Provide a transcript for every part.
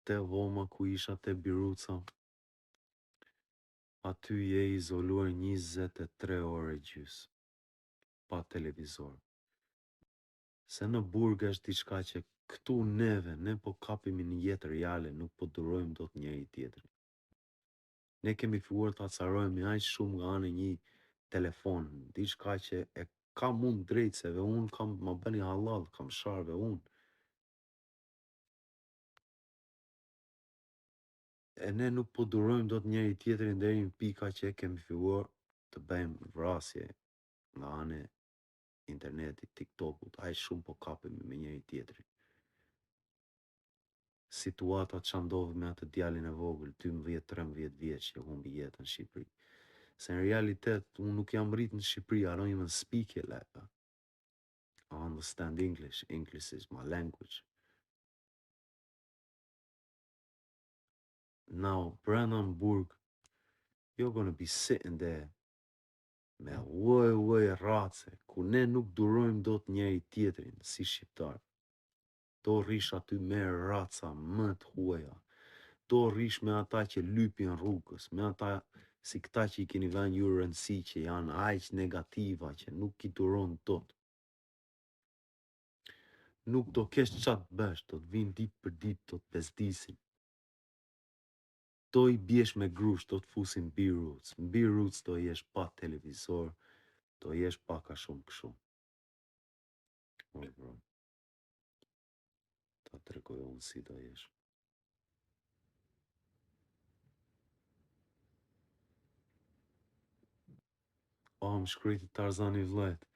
te dhoma ku isha te Biruca, aty je izoluar 23 ore gjys, pa televizor. Se në burg është diçka që këtu ne po kapim një jetë reale, nuk po durojmë dot njëri tjetrin. Ne kemi filluar të acarojmë aq shumë nga anë një telefon, diçka që e kam unë drejtëseve, unë kam ma bëni halal, kam sharve unë. E ne nuk po durojmë dot njëri tjetrin deri në pika që kemi filluar të bëjmë vrasje nga anë internetit, TikTokut, aq shumë po kapemi me njëri tjetrin. Situata që ndodh me atë djalin e vogël, 12-13 vjeç që humbi jetën në Shqipëri. Se në realitet, unë nuk jam rrit në Shqipëri, I don't even speak it like that. I understand English. English is my language. Now, brenda në burg, you're gonna be sitting there me uaj race, ku ne nuk durojmë dot njëri tjetrin si shqiptar. Do rish aty me raca më të huaja. Do rish me ata që lypin rrugës, me ata si këta që I keni vënë ju rëndësi, që janë aq negativa, që nuk I duron dot. Nuk do kesh çat bësh, do të vinë ditë për ditë, do të bezdisin. Do I bjesh me grush, do të fusin B-Roots. Në B-Roots do jesh pa televizor, do jesh paka shumë kështu. Bro. Ta tregoj unë si do jesh. Më shkriti Tarzani vllajt.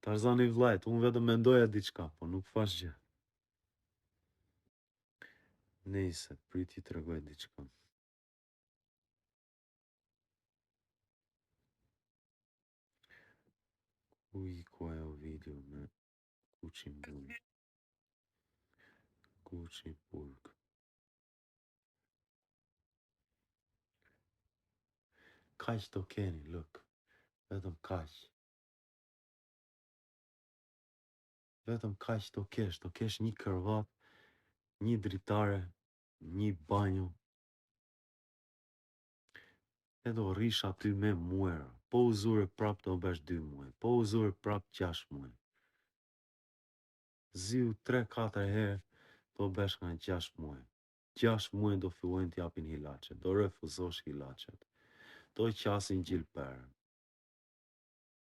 Tarzani vllajt, unë vetëm mendoja diçka, po nuk fash gjë. Nejse, priti tregoj diçka. Ku I ajo video me Kuçin burg. Kuçi burg. Kaq do keni, look. Vetëm kaq. Vetëm kaq do kesh një kërvat, një dritare, një banjo. E do rish aty me muera. Po u zure prap do bësh 2 muaj. Po u zure prap 6 muaj. Ziu 3-4 herë do bësh nga 6 muaj. 6 muaj do fillojnë t'japin hilaçe. Do refuzosh hilaçet. Do qasin gjilperën.